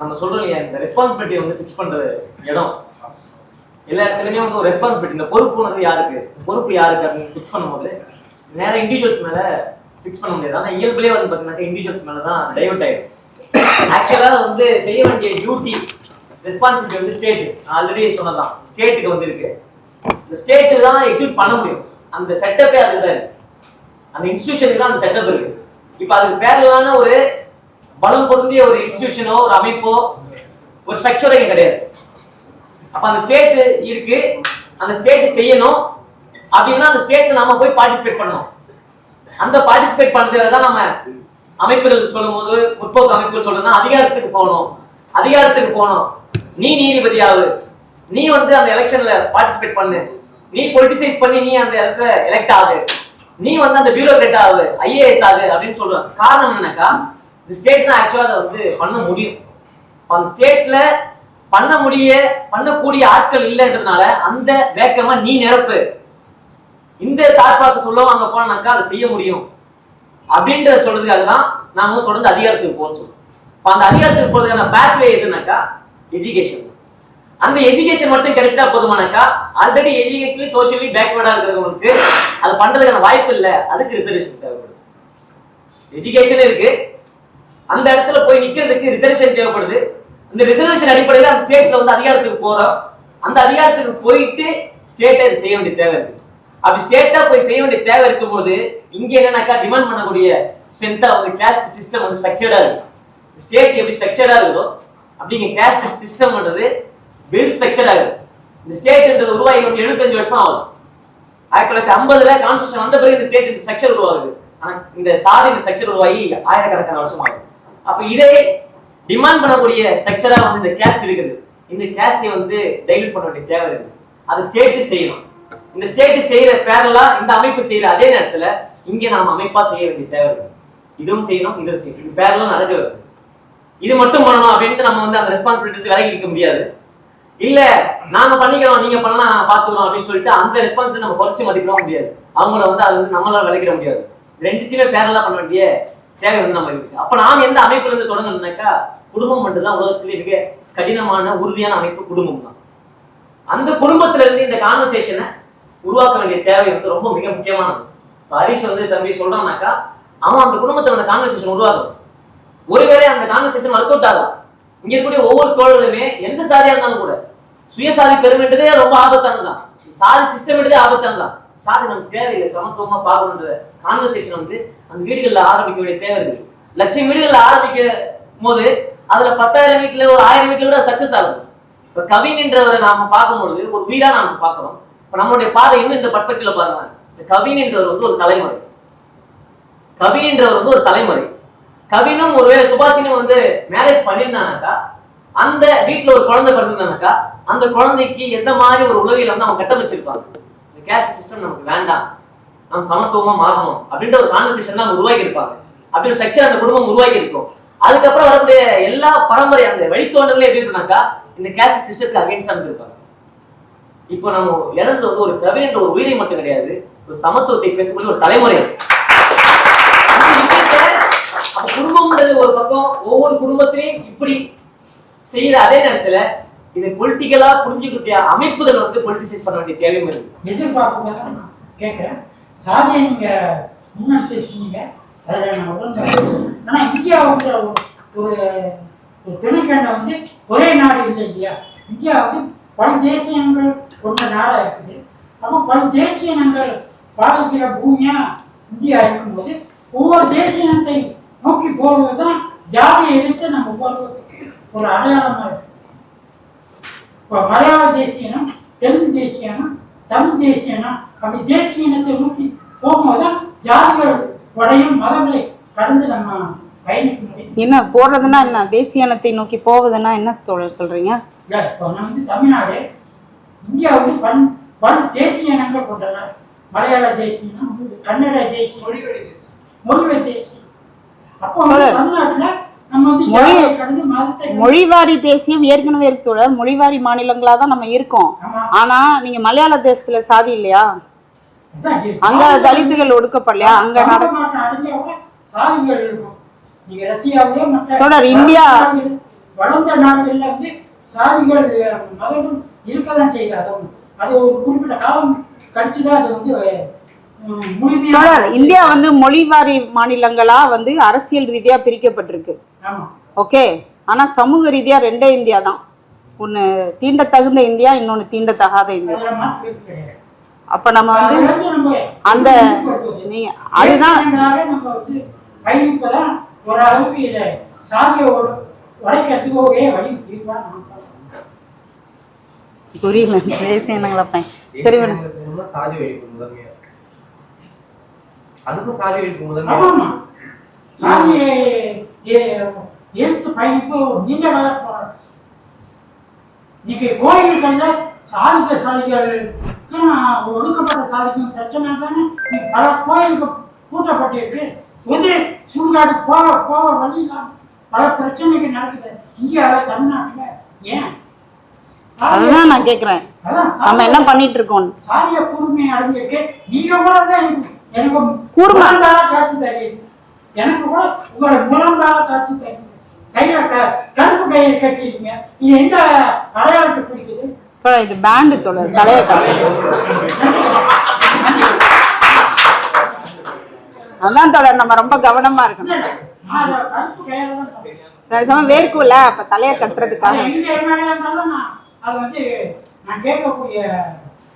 நம்ம சொல்றோம் இல்லையா, இந்த ரெஸ்பான்சிபிலிட்டி வந்து ஃபிக்ஸ் பண்ற இடம் எல்லா இடத்துலயுமே வந்து ஒரு ரெஸ்பான்சிபிலிட்டி, இந்த பொறுப்புணர்வு யாருக்கு, பொறுப்பு யாருக்கு அப்படின்னு ஃபிக்ஸ் பண்ணும்போது நேர இண்டிவிஜுவல்ஸ் மேல ஃபிக்ஸ் பண்ண முடியாது. ஆனா இயல்புலேயே வந்து பாத்தீங்கன்னா இண்டிவிஜுவல்ஸ் மேல தான் டைவர்ட் ஆயிடும். ஆக்சுவலா வந்து செய்ய வேண்டிய டியூட்டி ரெஸ்பான்சிபிலிட்டி வந்து ஸ்டேட், ஆல்ரெடி சொன்னதான், ஸ்டேட்டுக்கு வந்து இருக்கு. இந்த ஸ்டேட்டு தான் எக்ஸிக்யூட் பண்ண முடியும். அந்த செட்டப்பே அதுக்கு தான் இருக்கு, அந்த இன்ஸ்டிடியூஷனுக்கு தான் அந்த செட்டப் இருக்கு. இப்ப அதுக்கு பேரலான ஒரு பலம் பொருந்திய ஒரு இன்ஸ்டிடியூஷனோ ஒரு அமைப்போ ஒரு ஸ்ட்ரக்சரோ இங்க கிடையாது. அப்ப அந்த ஸ்டேட் இருக்கு, அந்த ஸ்டேட் செய்யணும் அப்படின்னா அந்த ஸ்டேட்ல நாம போய் பார்ட்டிசிபேட் பண்ணணும். அந்த பார்ட்டிசிபேட் பண்றதுல தான் நம்ம அமைப்புகள் சொல்லும் போது, முற்போக்கு அமைப்புகள் சொல்றதுன்னா அதிகாரத்துக்கு போகணும், அதிகாரத்துக்கு போகணும், நீ நீதிபதியாவு, நீ வந்து அந்த எலெக்ஷன்ல பார்ட்டிசிபேட் பண்ணு, நீ பொலிட்டிசைஸ் பண்ணி நீ அந்த இடத்துல எலெக்ட் ஆகு, நீ வந்து அந்த பியூரோக்ராட் ஆகு, ஐஏஎஸ் ஆகு அப்படின்னு சொல்றாங்க. காரணம் என்னன்னாக்கா இந்த ஸ்டேட் தான் ஆக்சுவலா அதை வந்து பண்ண முடியும். அந்த ஸ்டேட்ல பண்ணக்கூடிய ஆட்கள் இல்லைன்றதுனால அந்த வேக்கமா நீ நிரப்பு, இந்த தாட் ப்ராசஸ் சொல்லவும் அங்க போனாக்கா அதை செய்ய முடியும் அப்படின்றத சொல்றதுக்காக தான் நாம தொடர்ந்து அதிகாரத்துக்கு போகணும்னு சொல்றோம். அந்த அதிகாரத்துக்கு போறதுக்கான பேத்வே எதுனாக்கா எஜுகேஷன். அந்த எஜுகேஷன் மட்டும் கிடைச்சா போதுமானாக்கா ஆல்ரெடி எஜுகேஷனலி சோஷியலி பேக்வர்டா இருக்கிறவங்களுக்கு அது பண்றதுக்கான வாய்ப்பு இல்லை, அதுக்கு ரிசர்வேஷன் தேவைப்படுது. எஜுகேஷன் இருக்கு, அந்த இடத்துல போய் நிக்கிறதுக்கு ரிசர்வேஷன் தேவைப்படுது. இந்த ரிசர்வேஷன் அடிப்படையில் அந்த ஸ்டேட்ல வந்து அதிகாரத்துக்கு போறோம், அந்த அதிகாரத்துக்கு போயிட்டு ஸ்டேட்டை செய்ய வேண்டிய தேவை இருக்கு. அப்படி ஸ்டேட்டா போய் செய்ய வேண்டிய தேவை இருக்கும்போது இங்க என்னன்னாக்கா டிமாண்ட் பண்ணக்கூடிய ஸ்ட்ரென்த்தா வந்து கேஸ்ட் சிஸ்டம் வந்து ஸ்ட்ரக்சர்டா இருக்கு. ஸ்டேட் எப்படி ஸ்ட்ரக்சர்டா இருக்கோ அப்படிங்க கேஸ்ட் சிஸ்டம்ன்றது பில்ட் ஸ்ட்ரக்சர்டா இருக்கு. இந்த ஸ்டேட்ன்றது உருவாகி வந்து 75 வருஷம் ஆகுது. 1950 கான்ஸ்டிடியூஷன் வந்த பிறகு இந்த ஸ்டேட் ஸ்ட்ரக்சர் உருவாகுது. ஆனா இந்த சாதி ஸ்ட்ரக்சர் உருவாகி ஆயிரக்கணக்கான வருஷம் ஆகுது. அப்ப இதே டிமாண்ட் பண்ணக்கூடிய ஸ்ட்ரக்சரா வந்து இந்த கேஸ்ட் இருக்குது. இந்த கேஸ்டை வந்து டைல்யூட் பண்ண வேண்டிய தேவை இருக்கு. அது ஸ்டேட் செய்யணும். இந்த ஸ்டேட் செய்யற பேரலா இந்த அமைப்பு செய்யற அதே நேரத்துல இங்க நாம அமைப்பா செய்ய வேண்டிய தேவை இருக்கு. இதுவும் செய்யணும், இதுவும் செய்யணும், இது பேரலா நடக்க வருது. இது மட்டும் பண்ணணும் அப்படின்ட்டு நம்ம வந்து அந்த ரெஸ்பான்சிபிலிட்டி விலகி இருக்க முடியாது. இல்ல நாங்க பண்ணிக்கிறோம், நீங்க பண்ணா பாத்துக்கிறோம் அப்படின்னு சொல்லிட்டு அந்த ரெஸ்பான்சிபிலிட்டி நம்ம குறைச்சு மதிப்பிட முடியாது. அவங்கள வந்து அது வந்து நம்மளால விலகிட முடியாது. ரெண்டுத்தையுமே பேரலா பண்ண வேண்டிய தேவை வந்து நம்ம இருக்கு. அப்ப நாம் எந்த அமைப்புல இருந்து தொடங்கணும்னாக்கா குடும்பம் மட்டும்தான் உலகத்திலே மிக கடினமான உறுதியான அமைப்பு குடும்பம் தான். அந்த குடும்பத்துல இருந்து இந்த கான்வர்சேஷனை உருவாக்க வேண்டிய தேவை வந்து ரொம்ப மிக முக்கியமானது. ஹரிஷ் வந்து தம்பி சொல்றான்னாக்கா அவன் அந்த குடும்பத்துல அந்த கான்வர்சேஷன் உருவாக்கும். ஒருவேளை அந்த கான்வர்சேஷன் ஒர்க் அவுட் ஆகும். இங்க இருக்கக்கூடிய ஒவ்வொரு தோழர்களுமே எந்த சாதியா இருந்தாலும் கூட சுயசாதி பெருமைன்றதே ரொம்ப ஆபத்தானதுதான், சாதி சிஸ்டம்ன்றதே ஆபத்தானதுதான். சாதி நமக்கு தேவையில்லை, சமத்துவமா பார்க்கணுன்ற கான்வர்சேஷன் வந்து அந்த வீடுகள்ல ஆரம்பிக்க வேண்டிய தேவை இருக்கு. லட்சம் வீடுகள்ல ஆரம்பிக்கும் போது அதுல 10,000 வீட்டுல ஒரு 1000 வீட்டுல கூட சக்சஸ் ஆகும். இப்ப கவின்ன்றவரை நாம பார்க்கும்பொழுது ஒரு உயிரா நாம பார்க்கிறோம். இப்ப நம்மளுடைய பாதை இன்னும் இந்த பர்ஸ்பெக்டிவ்ல பாருங்க. இந்த கவின் என்றவர் வந்து ஒரு தலைமுறை, கவின் என்றவர் வந்து ஒரு தலைமுறை. கவினும் ஒருவேளை சுபாஷினும் வந்து மேரேஜ் பண்ணியிருந்தானாக்கா அந்த வீட்டுல ஒரு குழந்தை பிறந்திருந்தானாக்கா அந்த குழந்தைக்கு எந்த மாதிரி ஒரு உளவியல் வந்து அவங்க கட்டமைச்சிருப்பாங்க. இந்த கேஸ்ட் சிஸ்டம் நமக்கு வேண்டாம், நம்ம சமத்துவமா மாறணும் அப்படின்ற ஒரு கான்வர்சேஷன் தான் உருவாக்கி இருப்பாங்க. அப்படி ஒரு ஸ்ட்ரக்சர் அந்த குடும்பம் உருவாக்கி இருக்கும். அதுக்கப்புறம் வரக்கூடிய எல்லா பரம்பரை அந்த வழித்தோன்றலே எப்படி இருக்குனாக்கா இந்த கேஸ்ட் சிஸ்டத்துக்கு அகைன்ஸ்டா இருந்திருப்பாங்க. இப்போ நம்ம இழந்து வந்து ஒரு கவின் என்ற ஒரு உயிரை மட்டும் கிடையாது, ஒரு சமத்துவத்தை பேசக்கூடிய ஒரு தலைமுறை. அப்ப குடும்பம்ன்றது ஒரு பக்கம் ஒவ்வொரு குடும்பத்திலையும் இப்படி செய்யற அதே நேரத்துல இது பொலிட்டிக்கலா புரிஞ்சுக்கிட்ட அமைப்புகள் வந்து பொலிட்டிசைஸ் பண்ண வேண்டிய தேவையும் இருக்கு. எதிர்பார்ப்பு கேட்கிறேன். சாதியை நீங்க முன்னெடுத்து சொன்னீங்க, அதில் நான் உடன்படுறேன். ஆனால் இந்தியாவுக்கு ஒரு துணைக்கண்டம் வந்து ஒரே நாடு இல்லை இல்லையா? இந்தியா வந்து பல தேசியங்கள் கொண்ட நாடாக இருக்குது. அப்போ பல தேசியங்கள் பாதிக்கிற பூமியா இந்தியா இருக்கும்போது ஒவ்வொரு தேசியத்தை நோக்கி போவது தான் ஜாதியை எதிர்த்து நம்ம போடுவதற்கு ஒரு அடையாளமாக இருக்கு. இப்போ மலையாள தேசியனம், தெலுங்கு தேசியனம், தமிழ் தேசியனம், அப்படி தேசிய இனத்தை நோக்கி போகும்போது தான் ஜாதிகள் உடையும் மதங்களை கடந்து நம்ம பயணிக்க முடியும். என்ன போடுறதுன்னா என்ன, தேசிய இனத்தை நோக்கி போவதுன்னா என்ன சொல்றீங்க? இப்போ வந்து தமிழ்நாடு இந்தியா வந்து பல தேசிய இனங்கள் கொண்டன. மலையாள தேசியம், கன்னட தேசியம், மொழிவழி தேசியம். அப்போ தமிழ்நாட்டுல நம்ம வந்து மொழிவாரி தேசியம் ஏற்கனவே இருக்கு தோழர். மொழிவாரி மாநிலங்களா தான் நம்ம இருக்கோம். ஆனா நீங்க மலையாள தேசத்துல சாதி இல்லையா? அங்க தலித்துகள் ஒடுக்கப்படலையா? அங்க சாதிகள் இருக்கும். நீங்க ரஷ்யாவிலே தொடர் இந்தியா வளர்ந்த நாடுகள்ல வந்து சாதிகள் மதங்கள் இருக்கதான் செய்யுது. அது ஒரு குறிப்பிட்ட காலம் கழிச்சுதான் அது வந்து இந்தியா வந்து மொழிவாரி மாநிலங்களா வந்து அரசியல் ரீதியா பிரிக்கப்பட்டிருக்கு. ஓகே, ஆனா சமூக ரீதியா ரெண்டே இந்தியா தான். ஒன்னு தீண்ட தகுந்த இந்தியா, இன்னொன்னு தீண்ட தகாத இந்தியா. அப்ப நம்ம வந்து அந்த அதுதான் புரியல பேசுங்களா. சரி வேணும் அதுக்கும் சாதி ஒழிப்பு முதல்ல நீண்ட கால போராட்டம். இன்னைக்கு கோயில்கள்ல சாதிகள் ஒடுக்கப்பட்ட சாதிக்கும் பிரச்சனை தானே பல கோயிலுக்கு கூட்டப்பட்டிருக்கு. பொது சுடுகாடு போக வழி இல்லாம பல பிரச்சனைகள் நடக்குது இந்தியாவில், தமிழ்நாட்டுல. ஏன் அதுதான் நான் கேக்குறேன், நம்ம என்ன பண்ணிட்டு இருக்கோம்? சாதிய கூர்மை அடைஞ்சிருக்கு. நீங்க கூட எனக்கு கூர்மையா காட்சி தெரியுது, எனக்கு கூட உங்களோட முரண்டால காட்சி தெரியுது. கையில கருப்பு கையை கட்டிருக்கீங்க, இது எந்த அடையாளத்தை பிடிக்குது? இது பேண்டு தொடர் தலையை அதான் தொடர் நம்ம ரொம்ப கவனமா இருக்கணும். சரி சம வேர்க்கும்ல, அப்ப தலையை கட்டுறதுக்காக அது வந்து நான் கேட்கக்கூடிய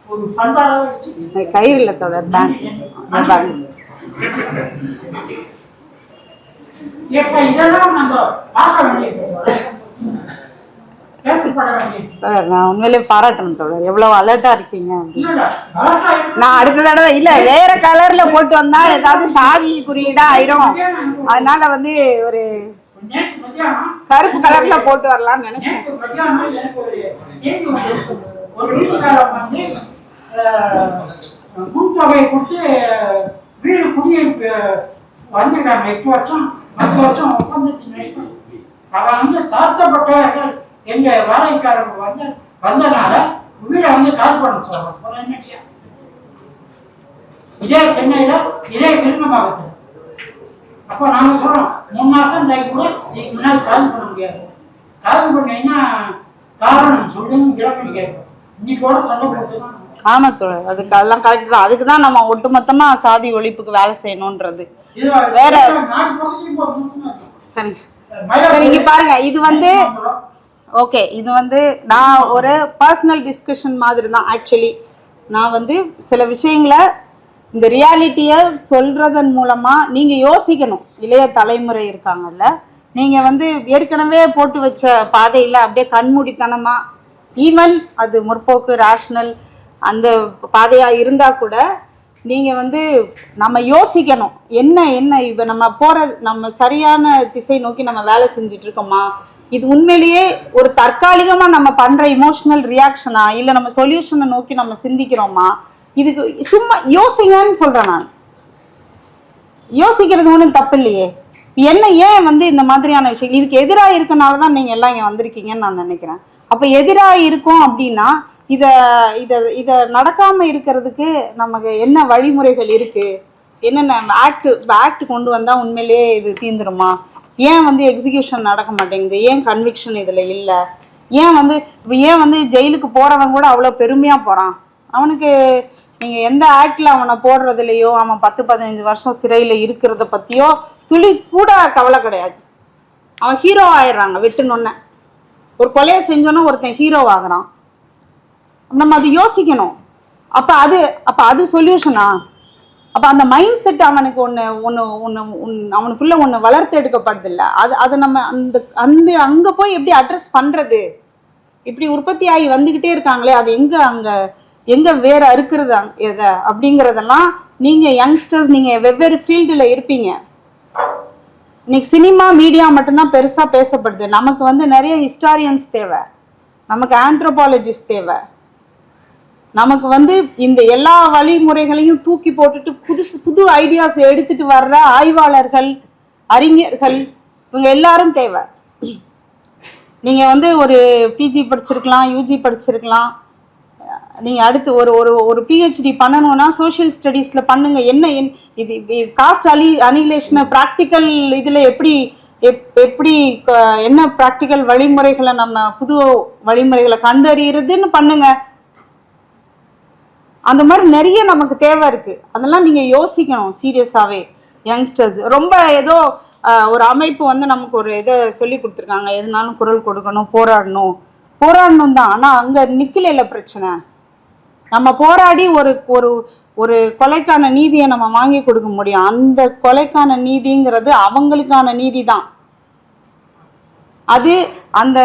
ஒரு பண்பாடாக கயிறு இல்ல தொடர் பேண்ட். இப்ப இதெல்லாம் நம்ம பார்க்க வேண்டியது. நான் உண்மையிலே பாராட்டணும் தொடர், எவ்வளவு அலர்ட்டா இருக்கீங்க. நான் அடுத்த தடவை இல்ல வேற கலர்ல போட்டு வந்தா ஏதாவது சாதி குறியீடா ஆயிரும், அதனால வந்து ஒரு கருப்பு கலர்ல போட்டு வரலாம்னு நினைச்சேன். ஒரு வீட்டுக்காரர் வந்து முன்தொகை கொடுத்து வீடு குடியிருப்பு வந்திருக்காங்க. 8 வருஷம் 10 வருஷம் ஒப்பந்தத்தின் அவன் வந்து தாழ்த்தப்பட்டவர்கள் எங்க வாடகைக்காரர்கள் வந்தனால வீடை வந்து கால் பண்ண சொல்றோம். இதே சென்னையில இதே விருப்பமாகத்துல. அப்போ நாங்க சொல்றோம் 3 மாசம் கூட இதுக்கு முன்னாடி கால் பண்ண முடியாது. கால் பண்ணீங்கன்னா காரணம் சொல்லுங்க கிளம்பி கேட்போம். இன்னைக்கோட சண்டை போட்டுதான். ஆமா தோழர், அதுக்கு அதெல்லாம் கரெக்ட் தான். அதுக்குதான் நம்ம ஒட்டுமொத்தமா சாதி ஒழிப்புக்கு வேலை செய்யணும்ன்றது. வேற சரி சரி, இங்க பாருங்க, இது வந்து ஓகே, இது வந்து நான் ஒரு பர்சனல் டிஸ்கஷன் மாதிரி தான். ஆக்சுவலி நான் வந்து சில விஷயங்களை இந்த ரியாலிட்டியை சொல்றதன் மூலமா நீங்க யோசிக்கணும். இளைய தலைமுறை இருக்காங்கல்ல, நீங்க வந்து ஏற்கனவே போட்டு வச்ச பாதையில அப்படியே கண்மூடித்தனமா, ஈவன் அது முற்போக்கு ரேஷனல் அந்த பாதையா இருந்தா கூட நீங்க வந்து நம்ம யோசிக்கணும். என்ன இப்ப நம்ம நம்ம சரியான திசை நோக்கி நம்ம வேலை செஞ்சுட்டு இருக்கோமா, இது உண்மையிலேயே ஒரு தற்காலிகமா நம்ம பண்ற இமோஷனல் ரியாக்ஷனா, இல்ல நம்ம சொல்யூஷனை நோக்கி நம்ம சிந்திக்கிறோமா, இதுக்கு சும்மா யோசிங்கன்னு சொல்றேன். நான் யோசிக்கிறது ஒன்றும் தப்பு இல்லையே. என்ன ஏன் வந்து இந்த மாதிரியான விஷயம் இதுக்கு எதிராக இருக்கனாலதான் நீங்க எல்லாம் இங்க வந்திருக்கீங்கன்னு நான் நினைக்கிறேன். அப்ப எதிராக இருக்கும் அப்படின்னா இத இத இத நடக்காம இருக்கிறதுக்கு நமக்கு என்ன வழிமுறைகள் இருக்கு, என்னென்ன ஆக்ட் கொண்டு வந்தா உண்மையிலேயே இது தீந்துருமா, ஏன் வந்து எக்ஸிகியூஷன் நடக்க மாட்டேங்குது, ஏன் கன்விக்ஷன் இதுல இல்லை, ஏன் வந்து ஜெயிலுக்கு போறவன் கூட அவ்வளோ பெருமையா போறான். அவனுக்கு நீங்க எந்த ஆக்ட்ல அவனை போடுறதுலையோ அவன் 10-15 வருஷம் சிறையில இருக்கிறத பத்தியோ துளி கூட கவலை கிடையாது. அவன் ஹீரோ ஆயிடுறாங்க வெட்டுனொன்ன. ஒரு கொலையை செஞ்சோன்னா ஒருத்தன் ஹீரோ ஆகுறான். நம்ம அது யோசிக்கணும். அப்ப அது சொல்யூஷனா? அப்ப அந்த மைண்ட் செட் அவனுக்கு அவனுக்குள்ள ஒண்ணு வளர்த்து எடுக்கப்படுது இல்ல, அதை நம்ம அங்க போய் எப்படி அட்ரஸ் பண்றது? இப்படி உற்பத்தி ஆகி வந்துகிட்டே இருக்காங்களே, அது எங்க வேற இருக்கிறது எதை அப்படிங்கறதெல்லாம் நீங்க யங்ஸ்டர்ஸ் நீங்க வெவ்வேறு ஃபீல்டுல இருப்பீங்க. இன்னைக்கு சினிமா மீடியா மட்டும்தான் பெருசா பேசப்படுது. நமக்கு வந்து நிறைய ஹிஸ்டாரியன்ஸ் தேவை, நமக்கு ஆந்த்ரோபாலஜிஸ்ட் தேவை, நமக்கு வந்து இந்த எல்லா வழிமுறைகளையும் தூக்கி போட்டுட்டு புது ஐடியாஸ் எடுத்துட்டு வர்ற ஆய்வாளர்கள், அறிஞர்கள், இவங்க எல்லாரும் தேவை. நீங்க வந்து ஒரு பிஜி படிச்சிருக்கலாம், யூஜி படிச்சிருக்கலாம், நீங்க அடுத்து ஒரு பிஹெச்டி பண்ணணும்னா சோஷியல் ஸ்டடீஸ்ல பண்ணுங்க. இது காஸ்ட் அனிலேஷனை ப்ராக்டிக்கல் இதுல எப்படி எப்படி என்ன ப்ராக்டிக்கல் வழிமுறைகளை நம்ம புது வழிமுறைகளை கண்டறியறதுன்னு பண்ணுங்க. அந்த மாதிரி நிறைய நமக்கு தேவை இருக்கு. அதெல்லாம் நீங்க யோசிக்கணும் சீரியஸாவே. யங்ஸ்டர்ஸ் ரொம்ப ஏதோ ஒரு அமைப்பு வந்து நமக்கு ஒரு இதை சொல்லி கொடுத்துருக்காங்க, எதுனாலும் குரல் கொடுக்கணும், போராடணும் தான். ஆனா அங்க நிக்கல பிரச்சனை. நம்ம போராடி ஒரு ஒரு ஒரு கொலைக்கான நீதியை நம்ம வாங்கி கொடுக்க முடியும். அந்த கொலைக்கான நீதிங்கிறது அவங்களுக்கான நீதி தான். அது அந்த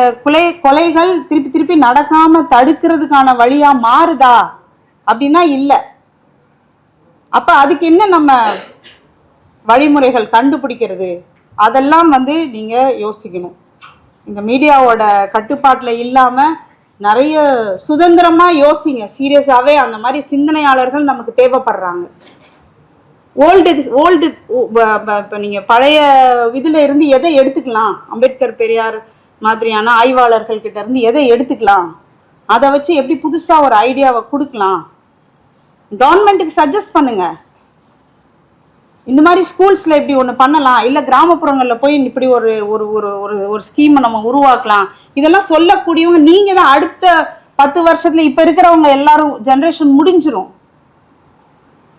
கொலைகள் திருப்பி திருப்பி நடக்காம தடுக்கிறதுக்கான வழியா மாறுதா அப்படின்னா இல்ல. அப்ப அதுக்கு என்ன நம்ம வழிமுறைகள் கண்டுபிடிக்கிறது, அதெல்லாம் வந்து நீங்க யோசிக்கணும். இந்த மீடியாவோட கட்டுப்பாட்டுல இல்லாம நிறைய சுதந்திரமா யோசிங்க. சீரியஸாவே அந்த மாதிரி சிந்தனையாளர்கள் நமக்கு தேவைப்படுறாங்க. ஓல்டு இப்போ நீங்க பழைய இதுல இருந்து எதை எடுத்துக்கலாம், அம்பேத்கர் பெரியார் மாதிரியான ஆய்வாளர்கள் கிட்ட இருந்து எதை எடுத்துக்கலாம், அதை வச்சு எப்படி புதுசா ஒரு ஐடியாவை கொடுக்கலாம், கவர்மெண்ட்டுக்கு சஜஸ்ட் பண்ணுங்க. இந்த மாதிரி ஸ்கூல்ஸ்ல இப்படி ஒன்று பண்ணலாம், இல்லை கிராமப்புறங்கள்ல போய் இப்படி ஒரு ஒரு ஒரு ஒரு ஸ்கீமை நம்ம உருவாக்கலாம். இதெல்லாம் சொல்லக்கூடியவங்க நீங்க தான். அடுத்த 10 வருஷத்துல இப்ப இருக்கிறவங்க எல்லாரும் ஜெனரேஷன் முடிஞ்சிரும்.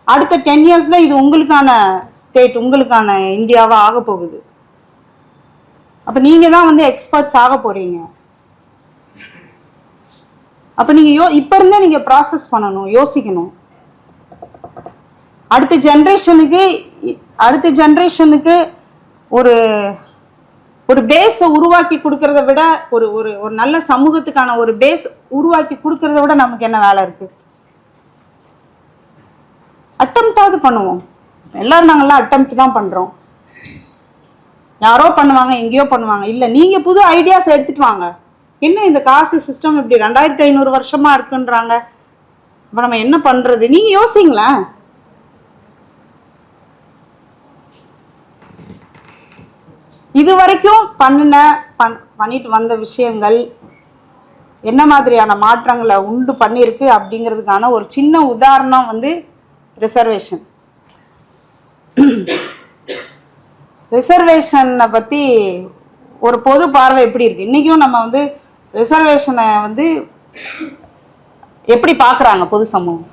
அடுத்த 10 இயர்ஸ்ல இது உங்களுக்கான ஸ்டேட், உங்களுக்கான இந்தியாவா ஆக போகுது. அப்ப நீங்க தான் வந்து எக்ஸ்பர்ட்ஸ் ஆக போறீங்க. அப்ப நீங்க இப்ப இருந்தே நீங்க ப்ராசஸ் பண்ணணும், யோசிக்கணும். அடுத்த ஜெனரேஷனுக்கு ஒரு ஒரு பேஸை உருவாக்கி கொடுக்கறத விட, ஒரு ஒரு நல்ல சமூகத்துக்கான ஒரு பேஸ் உருவாக்கி கொடுக்கறத விட நமக்கு என்ன வேலை இருக்கு? அட்டெம்ப்டாவது பண்ணுவோம். எல்லாரும் நாங்கெல்லாம் அட்டெம்ப்ட் தான் பண்றோம். யாரோ பண்ணுவாங்க, எங்கேயோ பண்ணுவாங்க. இல்ல, நீங்க புது ஐடியாஸ் எடுத்துட்டு வாங்க. என்ன இந்த காசு சிஸ்டம் இப்படி 2500 வருஷமா இருக்குன்றாங்க, இப்ப நம்ம என்ன பண்றது? நீங்க யோசிங்களேன். இது வரைக்கும் பண்ணிட்டு வந்த விஷயங்கள் என்ன மாதிரியான மாற்றங்களை உண்டு பண்ணிருக்கு அப்படிங்கிறதுக்கான ஒரு சின்ன உதாரணம் வந்து ரிசர்வேஷன். ரிசர்வேஷனை பத்தி ஒரு பொது பார்வை எப்படி இருக்கு? இன்னைக்கும் நம்ம வந்து ரிசர்வேஷனை வந்து எப்படி பாக்குறாங்க பொது சமூகம்?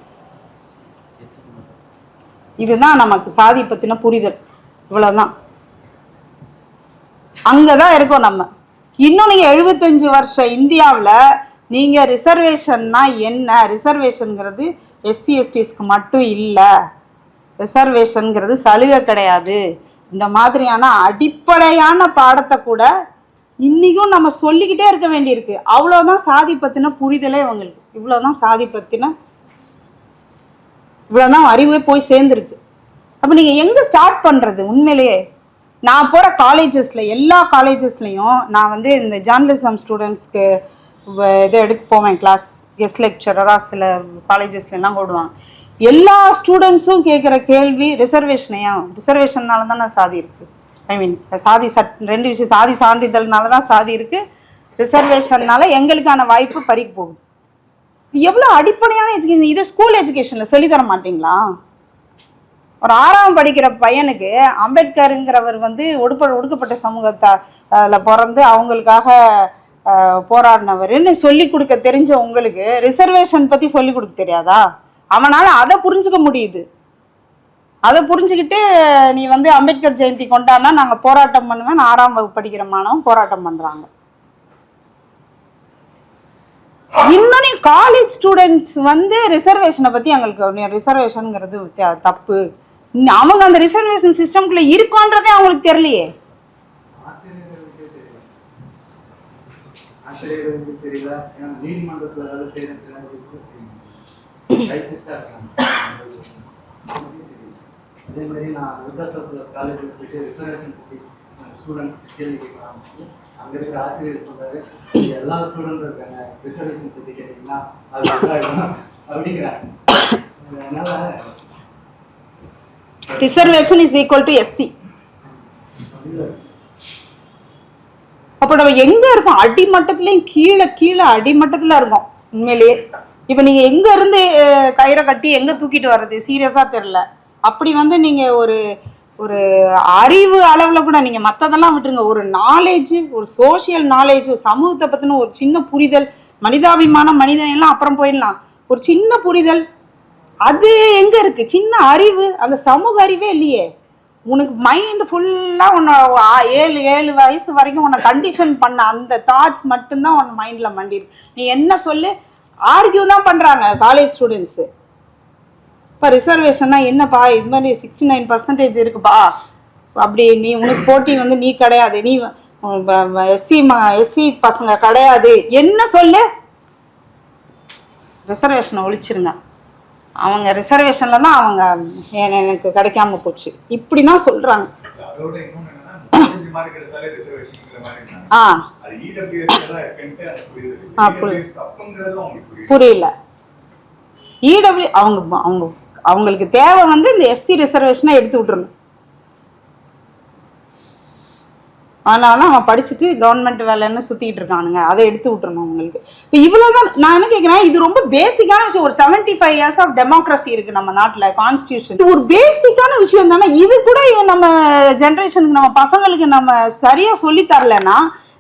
இதுதான் நமக்கு சாதி பத்தின புரிதல். இவ்வளவுதான். அங்கதான் இருக்கோம் நம்ம. இன்னும் நீங்க 75 வருஷம் இந்தியாவில் நீங்க ரிசர்வேஷன்னா என்ன, ரிசர்வேஷன்ங்கிறது எஸ்சி எஸ்டிஸ்க்கு மட்டும் இல்லை, ரிசர்வேஷன்ங்கிறது சலுகை கிடையாது, இந்த மாதிரியான அடிப்படையான பாடத்தை கூட இன்னைக்கும் நம்ம சொல்லிக்கிட்டே இருக்க வேண்டியிருக்கு. அவ்வளவுதான் சாதி பத்தின புரிதலே இவங்களுக்கு. இவ்வளவுதான் அறிவே போய் சேர்ந்துருக்கு. அப்ப நீங்க எங்க ஸ்டார்ட் பண்றது? உண்மையிலேயே நான் போற காலேஜஸ்ல, எல்லா காலேஜஸ்லயும் நான் வந்து இந்த ஜேர்னலிசம் ஸ்டூடெண்ட்ஸ்க்கு இதை எடுத்து போவேன், கிளாஸ் கெஸ்ட் லெக்சரரா சில காலேஜஸ்ல எல்லாம் போடுவாங்க. எல்லா ஸ்டூடெண்ட்ஸும் கேட்குற கேள்வி ரிசர்வேஷன்னால தான் சாதி இருக்கு. சாதி 2 விஷயம், சாதி சான்றிதழ்னால தான் சாதி இருக்கு, ரிசர்வேஷன்னால எங்களுக்கான வாய்ப்பு பறிக்கு போகுது. எவ்வளவு அடிப்படையான எஜுகேஷன் இதை ஸ்கூல் எஜுகேஷன்ல சொல்லி தர மாட்டீங்களா? ஒரு 6ஆம் படிக்கிற பையனுக்கு அம்பேத்கருங்கிறவர் வந்து ஒடுக்கப்பட்ட சமூகத்தால பிறந்து அவங்களுக்காக போராடினவர்னு சொல்லி கொடுக்க தெரிஞ்ச உங்களுக்கு ரிசர்வேஷன் பத்தி சொல்லி கொடுக்க தெரியாதா? அவனால அதை புரிஞ்சுக்க முடியுது. அதை புரிஞ்சுக்கிட்டு நீ வந்து அம்பேத்கர் ஜெயந்தி கொண்டாடினா நாங்க போராட்டம் பண்ணுவேன், 6ஆம் வகுப்பு படிக்கிற மாணவன் போராட்டம் பண்றாங்க. இன்னொன்னு காலேஜ் ஸ்டூடெண்ட்ஸ் வந்து ரிசர்வேஷனை பத்தி எங்களுக்கு ரிசர்வேஷன்ங்கிறது தப்பு, அவங்க அந்த ரிசர்வேஷன் சிஸ்டம்குள்ள இருக்கான்றதே அவங்களுக்கு தெரியலையே. அதே மாதிரி நான் விருத்தாசலத்தில் காலேஜில் போயிட்டு ரிசர்வேஷன் பற்றி ஸ்டூடெண்ட்ஸ் கேள்வி கேட்கலாம். அங்கே இருக்கிற ஆசிரியர் சொல்றாரு, எல்லா ஸ்டூடெண்ட்டும் இருக்காங்க, ரிசர்வேஷன் பற்றி கேட்டீங்கன்னா அது அப்படிங்கிறாங்க. அதனால reservation is equal to SC. அப்ப நம்ம எங்க இருக்கோம்? அடிமட்டத்திலையும் கீழே அடிமட்டத்துல இருக்கோம் உண்மையிலேயே. இப்ப நீங்க எங்க இருந்து கயிறை கட்டி எங்க தூக்கிட்டு வர்றது? சீரியஸா தெரியல. அப்படி வந்து நீங்க ஒரு ஒரு அறிவு அளவுல கூட நீங்க மத்ததெல்லாம் விட்டுருங்க, ஒரு நாலேஜ், ஒரு சோசியல் நாலேஜ், ஒரு சமூகத்தை பத்தின ஒரு சின்ன புரிதல், மனிதாபிமானம், மனிதன் எல்லாம் அப்புறம் போயிடலாம், ஒரு சின்ன புரிதல் அது எங்க இருக்கு? சின்ன அறிவு, அந்த சமூக அறிவே இல்லையே. உனக்கு மைண்ட் ஃபுல்லா உன்னை 7 வயசு வரைக்கும் உன்னை கண்டிஷன் பண்ண அந்த தாட்ஸ் மட்டும்தான் உன் மைண்ட்ல மண்டிருக்கு. நீ என்ன சொல்லு, ஆர்கியூ தான் பண்றாங்க காலேஜ் ஸ்டூடெண்ட்ஸ். இப்போ ரிசர்வேஷன்னா என்னப்பா, இது மாதிரி 69% இருக்குப்பா, அப்படி நீ உனக்கு போட்டி வந்து நீ கிடையாது, நீ எஸ்சி பசங்க கிடையாது, என்ன சொல்லு? ரிசர்வேஷனை ஒழிச்சிருங்க, அவங்க ரிசர்வேஷன்ல தான் அவங்க எனக்கு கிடைக்காம போச்சு, இப்படிதான் சொல்றாங்க. புரியல. இடபிள்யூ அவங்களுக்கு தேவை வந்து இந்த எஸ்சி ரிசர்வேஷனை எடுத்து விட்டுறணும். அதனாலதான் அவன் படிச்சுட்டு கவர்மெண்ட் வேலைன்னு சுத்திட்டு இருக்கானுங்க, அதை எடுத்து விட்டுறணும் அவங்களுக்கு. இப்போ இவ்வளவுதான் நான் என்ன கேட்கிறேன், இது ரொம்ப பேசிக்கான விஷயம். ஒரு 75 years ஆஃப் டெமோக்ரஸி இருக்கு நம்ம நாட்டுல, கான்ஸ்டிடியூஷன், ஒரு பேசிக்கான விஷயம் தானே. இது கூட நம்ம ஜெனரேஷனுக்கு, நம்ம பசங்களுக்கு நம்ம சரியா சொல்லி தரலன்னா,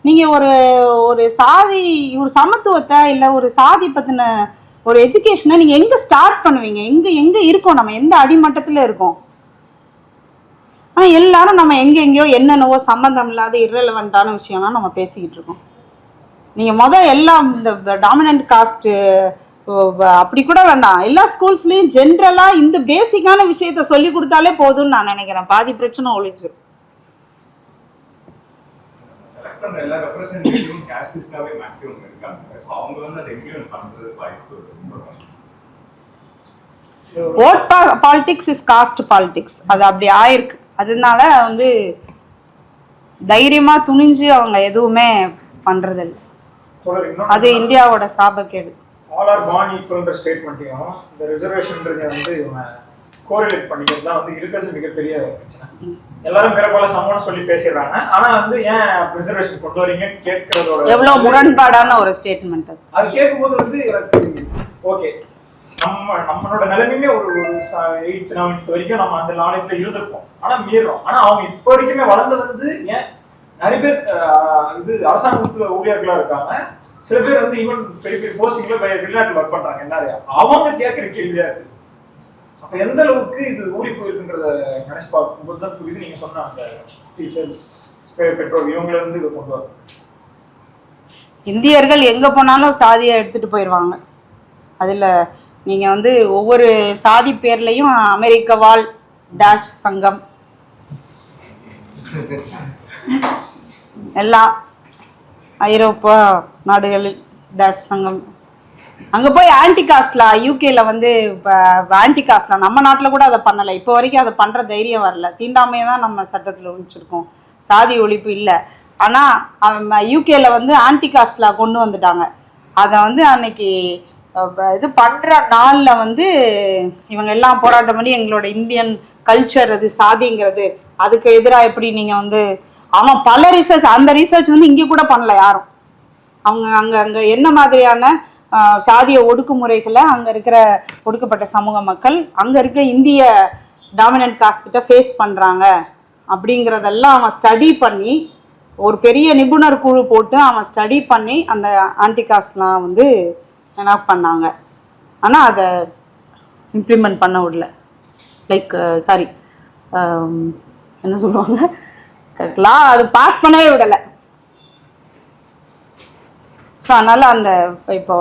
நீங்க ஒரு சாதி, ஒரு சமத்துவத்தை இல்ல ஒரு சாதி பத்தின ஒரு எஜுகேஷனை நீங்க எங்க ஸ்டார்ட் பண்ணுவீங்க? எங்க இருக்கோம், நம்ம எந்த அடிமட்டத்துல இருக்கோம்? ஆனால் எல்லாரும் நம்ம எங்கெங்கயோ என்னென்னவோ சம்மந்தம் இல்லாத இரலவெண்டான விஷயம்லாம் நம்ம பேசிக்கிட்டு இருக்கோம். நீங்கள் எல்லாம் இந்த டாமினன்ட் காஸ்ட் அப்படி கூட வேண்டாம், எல்லா ஸ்கூல்ஸ்லையும் ஜென்ரலாக இந்த பேசிக்கான விஷயத்த சொல்லி கொடுத்தாலே போதும்னு நான் நினைக்கிறேன். பாதி பிரச்சனை ஒழிச்சு. Vote politics is caste politics, அது அப்படி ஆயிருக்கு. அதனால வந்து தைரியமா துணிஞ்சு அவங்க எதுவுமே பண்றது இல்லை. அது இந்தியாவோட சாபக்கேடு. ஆல் ஆர் பார்ன் ஈக்குவல்ன்ற ஸ்டேட்மெண்ட்டையும் இந்த ரிசர்வேஷன்ன்றதை வந்து இவங்க கோரிலேட் பண்ணிக்கிறது தான் வந்து இருக்கிறது மிகப்பெரிய பிரச்சனை. எல்லாரும் பிறப்பால சமம்னு சொல்லி பேசிடுறாங்க, ஆனா வந்து ஏன் ரிசர்வேஷன் கொண்டு வரீங்கன்னு கேட்கறதோட எவ்வளவு முரண்பாடான ஒரு ஸ்டேட்மெண்ட் அது கேட்கும்போது வந்து எனக்கு ஓகே, நம்மளோட நிலைமையுமே ஒரு 8th 9th வரைக்கும் நம்ம அந்த நாலேஜ்ல இருந்திருப்போம், ஆனா மீறோம். ஆனா அவங்க இப்போ வரைக்குமே வளர்ந்து வந்து ஏன் நிறைய பேர் இது அரசாங்கத்துல ஊழியர்களா இருக்காங்க, சில பேர் வந்து ஈவன் பெரிய பெரிய போஸ்டிங்ல வெளிநாட்டுல ஒர்க் பண்றாங்க, நிறைய அவங்க கேட்கிற கேள்வியா இருக்கு. அப்ப எந்த அளவுக்கு இது ஊறி போயிருக்குன்றத நினைச்சு பார்க்கும்போது தான் புரியுது. நீங்க சொன்ன அந்த டீச்சர், பெட்ரோல், இவங்களை வந்து இதை கொண்டு வர இந்தியர்கள் எங்க போனாலும் சாதியை எடுத்துட்டு போயிடுவாங்க. அதுல நீங்க வந்து ஒவ்வொரு சாதி பேர்லயும் அமெரிக்க வாழ் டேஷ் சங்கம், எல்லா ஐரோப்பா நாடுகளில் டேஷ் சங்கம், அங்க போய் ஆன்டி காஸ்ட்லா, யூகேல வந்து ஆன்டி காஸ்ட்லா, நம்ம நாட்டுல கூட அதை பண்ணலை இப்போ வரைக்கும், அதை பண்ற தைரியம் வரல. தீண்டாமையை தான் நம்ம சட்டத்துல ஒழிச்சிருக்கோம், சாதி ஒழிப்பு இல்லை. ஆனா யூகேல வந்து ஆன்டி காஸ்ட்லா கொண்டு வந்துட்டாங்க. அதை வந்து அன்னைக்கு இது பண்ற நாள்ல வந்து இவங்க எல்லாம் போராட்டம் பண்ணி எங்களோட இந்தியன் கல்ச்சர் அது சாதிங்கிறது அதுக்கு எதிராக எப்படி நீங்க வந்து அவன் பல ரிசர்ச், அந்த ரிசர்ச் வந்து இங்க கூட பண்ணல யாரும். அவங்க அங்க என்ன மாதிரியான சாதிய ஒடுக்குமுறைகளை அங்க இருக்கிற ஒடுக்கப்பட்ட சமூக மக்கள் அங்க இருக்க இந்திய டாமினன்ட் காஸ்ட் கிட்ட ஃபேஸ் பண்றாங்க அப்படிங்கிறதெல்லாம் அவன் ஸ்டடி பண்ணி, ஒரு பெரிய நிபுணர் குழு போட்டு அவன் ஸ்டடி பண்ணி அந்த ஆன்டி காஸ்ட்லாம் வந்து என்ன பண்ணாங்க. ஆனால் அதை இம்ப்ளிமெண்ட் பண்ண விடல, லைக் சாரி என்ன சொல்லுவாங்க, அது பாஸ் பண்ணவே விடலை. ஸோ அதனால அந்த இப்போ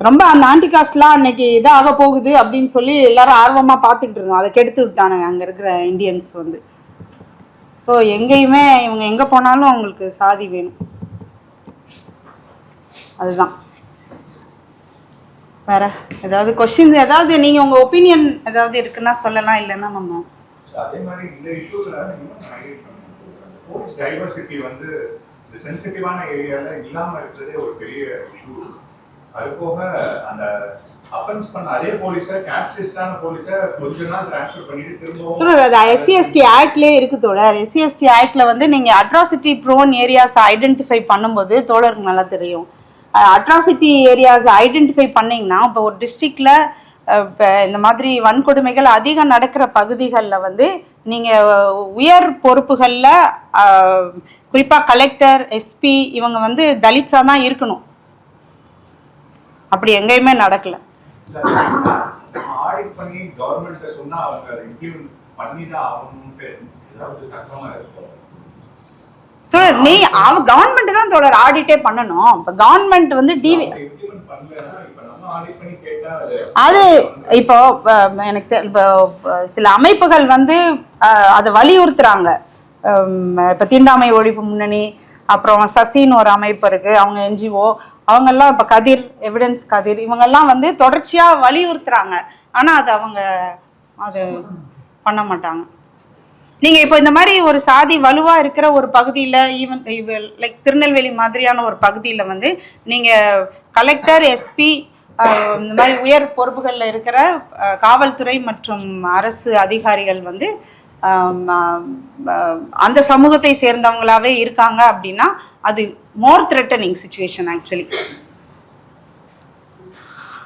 ரொம்ப அந்த ஆன்டி காஸ்ட்லாம் அன்னைக்கு இதாக போகுது அப்படின்னு சொல்லி எல்லாரும் ஆர்வமாக பார்த்துக்கிட்டு இருந்தோம். அதை கெடுத்து விட்டானுங்க அங்கே இருக்கிற இந்தியன்ஸ் வந்து. ஸோ எங்கேயுமே இவங்க எங்கே போனாலும் அவங்களுக்கு சாதி வேணும், அதுதான். வேற ஏதாவது கொஸ்டின்ஸ், ஏதாவது நீங்க உங்க ஒப்பீனியன் ஏதாவது இருக்குன்னா சொல்லலாம், இல்லைன்னா நம்ம அதே மாதிரி இந்த இஷ்யூஸ்ல போலீஸ் டைவர்சிட்டி வந்து இந்த சென்சிட்டிவான ஏரியால இல்லாம இருக்கிறதே ஒரு பெரிய இஷ்யூ. அது போக அந்த அஃபென்ஸ் பண்ண அதே போலீஸை காஸ்டிஸ்டான போலீஸை கொஞ்ச நாள் ட்ரான்ஸ்ஃபர் பண்ணிட்டு திரும்பவும் எஸ்சிஎஸ்டி ஆக்ட்லயே இருக்கு தோழர். எஸ்சிஎஸ்டி ஆக்ட்ல வந்து நீங்க அட்ராசிட்டி ப்ரோன் ஏரியாஸ் ஐடென்டிஃபை பண்ணும்போது தோழருக்கு நல்லா தெரியும், அட்ராசிட்டி ஏரியாஸ் ஐடென்டிஃபை பண்ணீங்கன்னா இப்போ ஒரு டிஸ்ட்ரிக்ட்ல இப்போ இந்த மாதிரி வன்கொடுமைகள் அதிகம் நடக்கிற பகுதிகளில் வந்து நீங்கள் உயர் பொறுப்புகளில் குறிப்பாக கலெக்டர், எஸ்பி இவங்க வந்து தலித்ஸாக தான் இருக்கணும். அப்படி எங்கேயுமே நடக்கலை. ஆடிட் பண்ணி கவர்மெண்ட் சொன்னா அவங்க அதை இம்ப்ளிமெண்ட் பண்ணிதான் ஆகணும்னு ஏதாவது சட்டமா இருக்கும். நீ கவர்மெண்ட் தான் தோழர் ஆடிட்டே பண்ணணும். இப்போ கவர்மெண்ட் வந்து அது இப்போ எனக்கு இப்போ சில அமைப்புகள் வந்து அதை வலியுறுத்துறாங்க. இப்போ தீண்டாமை ஒழிப்பு முன்னணி, அப்புறம் சசின்னு ஒரு அமைப்பு இருக்கு, அவங்க என்ஜிஓ, அவங்கெல்லாம் இப்போ கதிர், எவிடன்ஸ் கதிர், இவங்கெல்லாம் வந்து தொடர்ச்சியாக வலியுறுத்துறாங்க. ஆனால் அது அவங்க அது பண்ண மாட்டாங்க. நீங்கள் இப்போ இந்த மாதிரி ஒரு சாதி வலுவாக இருக்கிற ஒரு பகுதியில், ஈவன் லைக் திருநெல்வேலி மாதிரியான ஒரு பகுதியில் வந்து நீங்கள் கலெக்டர், எஸ்பி இந்த மாதிரி உயர் பொறுப்புகளில் இருக்கிற காவல்துறை மற்றும் அரசு அதிகாரிகள் வந்து அந்த சமூகத்தை சேர்ந்தவங்களாவே இருக்காங்க அப்படின்னா அது மோர் த்ரெட்டனிங் சிச்சுவேஷன் ஆக்சுவலி.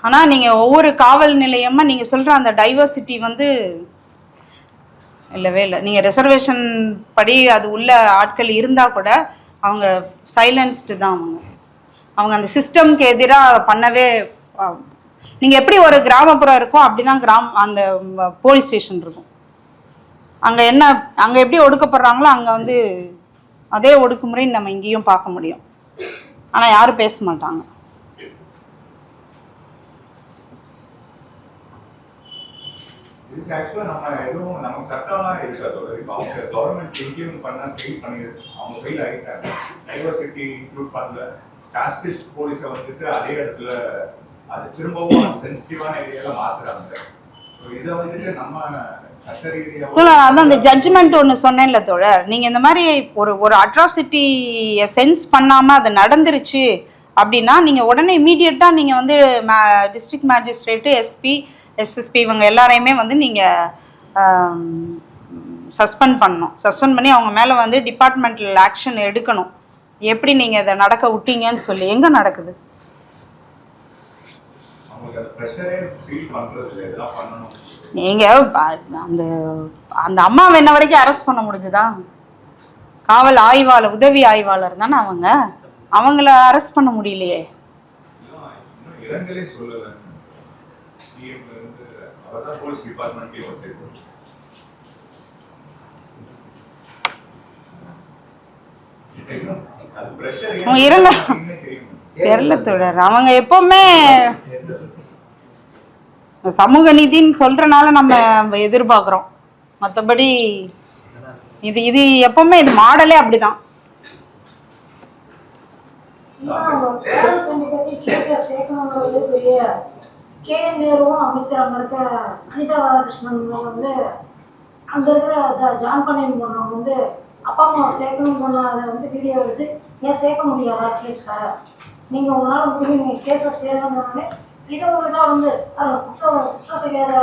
ஆனால் நீங்கள் ஒவ்வொரு காவல் நிலையமாக நீங்கள் சொல்கிற அந்த டைவர்சிட்டி வந்து இல்லவே இல்லை. நீங்கள் ரிசர்வேஷன் படி அது உள்ள ஆட்கள் இருந்தால் கூட அவங்க சைலன்ஸ்டு தான். அவங்க அந்த சிஸ்டம்க்கு எதிராக பண்ணவே. நீங்கள் எப்படி ஒரு கிராமப்புறம் இருக்கும் அப்படி தான் அந்த போலீஸ் ஸ்டேஷன் இருக்கும். அங்கே என்ன, அங்கே எப்படி ஒடுக்கப்படுறாங்களோ அங்கே வந்து அதே ஒடுக்குமுறை நம்ம இங்கேயும் பார்க்க முடியும். ஆனால் யாரும் பேச மாட்டாங்க. இதுக்கு ஆக்சுவலா நம்ம எதுவும் நமக்கு சட்டம்லாம் இருக்காது. இப்போ அவங்க கவர்மெண்ட் இம்ப்ளிமெண்ட் பண்ண ஃபெயில் பண்ணிடுது, அவங்க ஃபெயில் ஆகிட்டாங்க. டைவர்சிட்டி இன்க்ளூட் பண்ணல, காஸ்டிஸ்ட் போலீஸை வந்துட்டு அதே இடத்துல அது திரும்பவும் சென்சிட்டிவான ஏரியால மாத்துறாங்க. இதை வந்துட்டு நம்ம சட்ட ரீதியாக அதான் அந்த ஜட்ஜ்மெண்ட் ஒன்று சொன்னேன்ல தோழர், நீங்கள் இந்த மாதிரி ஒரு அட்ராசிட்டி சென்ஸ் பண்ணாமல் அது நடந்துருச்சு அப்படின்னா நீங்கள் உடனே இமீடியட்டாக நீங்கள் வந்து டிஸ்ட்ரிக்ட் மேஜிஸ்ட்ரேட்டு, எஸ்பி, எஸ்எஸ்பி இவங்க எல்லாரையுமே வந்து நீங்கள் சஸ்பெண்ட் பண்ணணும். சஸ்பெண்ட் பண்ணி அவங்க மேலே வந்து டிபார்ட்மெண்டல் ஆக்ஷன் எடுக்கணும். எப்படி நீங்கள் இதை நடக்க விட்டீங்கன்னு சொல்லி. எங்கே நடக்குது? நீங்கள் அந்த அந்த அம்மாவை என்ன வரைக்கும் அரெஸ்ட் பண்ண முடிஞ்சுதா? காவல் ஆய்வாளர், உதவி ஆய்வாளர் தானே அவங்கள அரெஸ்ட் பண்ண முடியலையே. தெரியல தோழர், அவங்க எப்பவுமே சமூக நீதின்னு சொல்றனால நம்ம எதிர்பார்க்கிறோம். மற்றபடி இது எப்பவுமே இது மாடலே அப்படிதான். KN நேருவும் அமைச்சர் அங்கே இருக்க அனிதா ராதாகிருஷ்ணன் வந்து அங்கே இருக்கிற ஜான் பண்ணையன் போனவங்க வந்து அப்பா அம்மா சேர்க்கணும்னு சொன்ன அதை வந்து வீடியோ எடுத்து ஏன் சேர்க்க முடியாதா கேஸில், நீங்கள் உங்களால் முடியும், நீங்கள் கேஸில் சேரணும்னு இதை ஒரு இதாக வந்து குற்றம் செய்யாத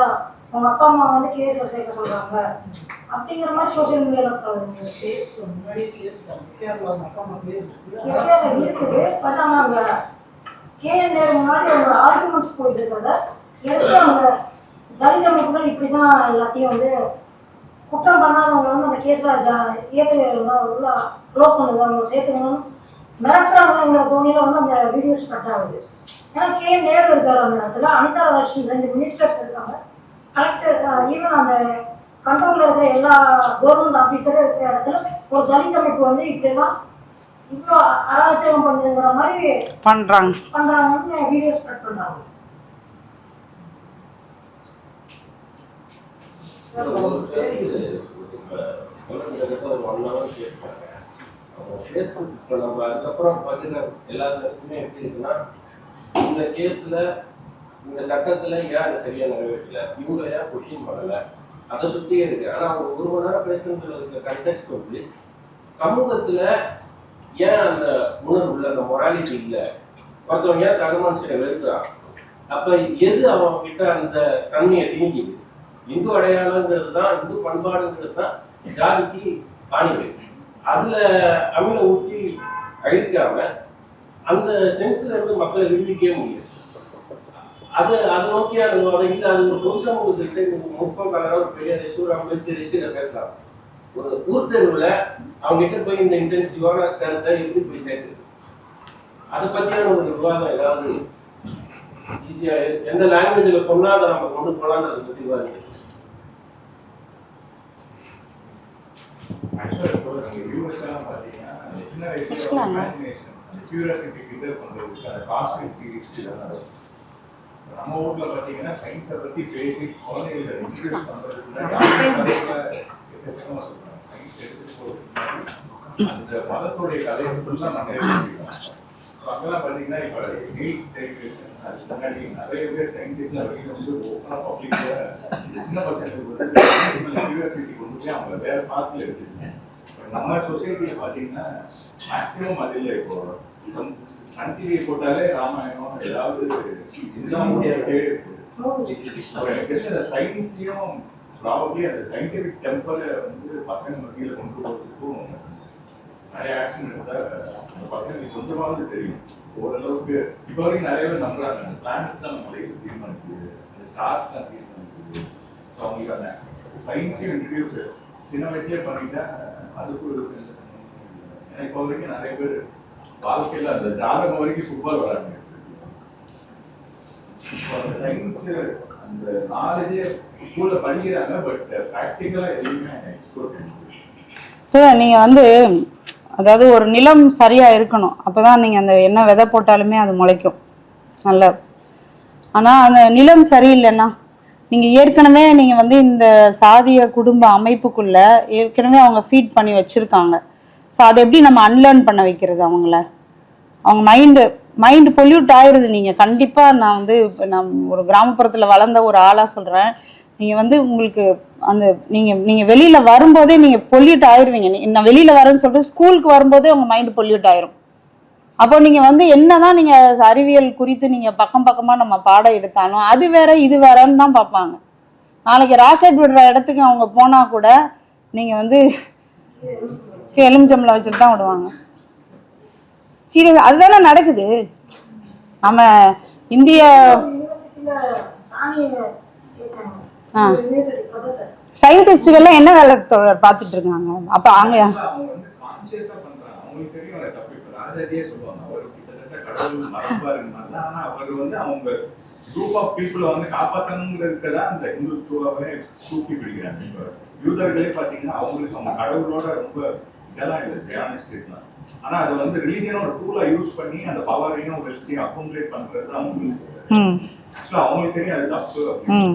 உங்கள் அப்பா அம்மா வந்து கேஸில் சேர்க்க சொல்கிறாங்க அப்படிங்கிற மாதிரி சோசியல் மீடியாவில் இருக்குது. பட் ஆனால் அங்கே KN நேரு முன்னாடி அவங்க ஆர்குமெண்ட்ஸ் போயிட்டு இருக்கிறத எடுத்து அவங்க தலித் அமைப்புகள் இப்படி தான் எல்லாத்தையும் வந்து குற்றம் பண்ணாதவங்களை வந்து அந்த கேஸில் ஏற்றுக்க க்ளோ பண்ணுது, அவங்க சேர்த்துக்கணும்னு மிரட்டுறாங்கிற தோணியில் வந்து அந்த வீடியோஸ் ஸ்ப்ரெட் ஆகுது. ஏன்னா KN நேரு இருக்காரு அந்த இடத்துல, அனிதா ராதாகிருஷ்ணன் 2 மினிஸ்டர்ஸ் இருக்காங்க, கலெக்டர், ஈவன் அந்த கண்ட்ரோலில் இருக்கிற எல்லா கவர்மெண்ட் ஆஃபீஸரும் இருக்கிற இடத்துல ஒரு தலித் அமைப்பு வந்து இப்படிலாம் இவ்வளோ அராஜகம் பண்ணுங்கிற மாதிரி பண்றாங்கன்னு வீடியோ ஸ்ப்ரெட் பண்றாங்க. அதுக்கப்புறம் பார்த்தீங்கன்னா எல்லாத்துக்குமே எப்படி இருக்குன்னா, இந்த கேஸ்ல இந்த சட்டத்துல ஏன் சரியா நிறைவேற்றல, இவங்க ஏன் கொஸ்டின் பண்ணல, அதை சுற்றியே இருக்கு. ஆனா அவங்க 1 மணி நேரம் பேசுறதுல கண்டெக்ஸ்ட் வந்து சமூகத்துல ஏன் அந்த உணர்வு இல்லை, அந்த மொராலிட்டி இல்லை, ஒருத்தவங்க ஏன் சக மனுஷனை வெறுக்கிறான், அப்ப எது அவங்க கிட்ட அந்த தன்மையை திணிக்குது? இந்து அடையாளங்கிறது தான், இந்து பண்பாடுங்கிறது தான் ஜாதிக்கு ஆணிவை. அதுல அமில ஊற்றி அழிக்காம அந்த சென்ஸ்ல இருந்து மக்களை விடுவிக்கவே முடியும். அதை நோக்கியா இருக்கும். அதை இல்லை அது ஒரு புதுசாக உங்களுக்கு முப்பம் கலராக ஒரு பெரிய ரெஸ்டூராக பேசலாம். ஒரு ஊர்தெருவில் அவங்க கிட்ட போய் இந்த இன்டென்சிவான கருத்தை எப்படி போய் சேர்த்து அதை பற்றியான ஒரு விவாதம் ஏதாவது ஈஸியாக எந்த லாங்குவேஜில் சொன்னால் அதை நம்ம கொண்டு போகலான்னு அதை பற்றி விவாதிக்க. சின்ன வயசுல இமேஜினேஷன் அந்த கியூரியாசிட்டி கிட்ட பண்றதுக்கு அந்த காஸ்மிக் சீரிஸ் நம்ம ஊர்ல பாத்தீங்கன்னா சயின்ஸை பத்தி பேசி குழந்தைகளை இன்ட்ரடியூஸ் பண்றதுக்கு எக்கச்சக்கமா சொல்றாங்க. சயின்ஸ் எடுத்துட்டு போறது அந்த மதத்துடைய கதையை ஃபுல்லா நம்ம அங்கெல்லாம் பாத்தீங்கன்னா இப்ப நீட் டெலிவிஷன் அதுக்கு முன்னாடி நிறைய பேர் சயின்டிஸ்ட்ல வெளியில வந்து ஓப்பனா பப்ளிக்ல சின்ன பசங்களுக்கு கியூரியாசிட்டி கொண்டு போய் அவங்களை வேற பாத்துல எடுத்துருக்கேன். நம்ம சொசைட்டியில பாத்தீங்கன்னா மேக்சிமம் அது இல்லை. இப்போ சன் டிவி போட்டாலே ராமாயணம் ஏதாவது சயின்ஸ்லயும் ப்ராபப்ளி அந்த சயின்டிபிக் டெம்பரை வந்து பசங்க மத்தியில கொண்டு போறதுக்கும் நிறைய ஆக்ஷன் எடுத்தா அந்த பசங்களுக்கு கொஞ்சமாவது தெரியும். ஓரளவுக்கு இப்போ வரைக்கும் நிறைய பேர் நம்புறாங்க அந்த பிளானட்ஸ் தான் நம்ம லைஃப் தீர்மானிக்குது, அந்த ஸ்டார்ஸ் தான் தீர்மானிக்குது. ஸோ அவங்களுக்கு அந்த சயின்ஸையும் இன்ட்ரடியூஸ் சின்ன வயசுலேயே பண்ணிட்டா அதுக்கு ஒரு ஏன்னா இப்போ வரைக்கும் நிறைய பேர் வாழ்க்கையில் அந்த ஜாதகம் வரைக்கும் ஃபுட்பால் வராங்க. அந்த சயின்ஸ் அந்த நாலேஜே ஸ்கூல்ல படிக்கிறாங்க, பட் ப்ராக்டிக்கலா எதுவுமே எக்ஸ்ப்ளோர் பண்ண முடியும். நீங்க வந்து அதாவது ஒரு நிலம் சரியா இருக்கணும், அப்பதான் நீங்க அந்த என்ன விதை போட்டாலுமே அது முளைக்கும் நல்ல. ஆனா அந்த நிலம் சரியில்லைன்னா நீங்க ஏற்கனவே நீங்க வந்து இந்த சாதிய குடும்ப அமைப்புக்குள்ள ஏற்கனவே அவங்க ஃபீட் பண்ணி வச்சிருக்காங்க. ஸோ அதை எப்படி நம்ம அன்லேர்ன் பண்ண வைக்கிறது அவங்கள? அவங்க மைண்டு பொல்யூட் ஆயிடுது. நீங்கள் கண்டிப்பாக நான் வந்து நான் ஒரு கிராமப்புறத்தில் வளர்ந்த ஒரு ஆளாக சொல்கிறேன். நீங்கள் வந்து உங்களுக்கு அந்த நீங்கள் வெளியில் வரும்போதே நீங்கள் பொல்யூட் ஆயிடுவீங்க. நான் வெளியில் வரேன்னு சொல்லிட்டு ஸ்கூலுக்கு வரும்போதே உங்கள் மைண்டு பொல்யூட் ஆயிரும். அப்போ நீங்கள் வந்து என்னதான் நீங்கள் அறிவியல் குறித்து நீங்கள் பக்கமாக நம்ம பாடம் எடுத்தாலும் அது வேற இது வேறன்னு தான் பார்ப்பாங்க. நாளைக்கு ராக்கெட் விடுற இடத்துக்கு அவங்க போனால் கூட நீங்கள் வந்து எலுமிச்சம்பளம் வச்சுட்டு தான் விடுவாங்க. சீரியஸ் அதுதானே நடக்குது. நம்ம இந்திய சயின்டிஸ்டுகள்லாம் என்ன வேலை பார்த்துட்டு இருக்காங்க? அப்ப அங்க யூதர்களே பாத்தீங்கன்னா அவங்களுக்கு அவங்க கடவுளோட ரொம்ப இதெல்லாம் இல்லை, தியானிஸ்ட் இருக்கலாம். ஆனா அது வந்து ரிலீஜியனோட டூலா யூஸ் பண்ணி அந்த பவரையும் வெஸ்டையும் அக்குமுலேட் பண்றது அவங்களுக்கு அவங்களுக்கு தெரியும் அது தப்பு அப்படின்னு.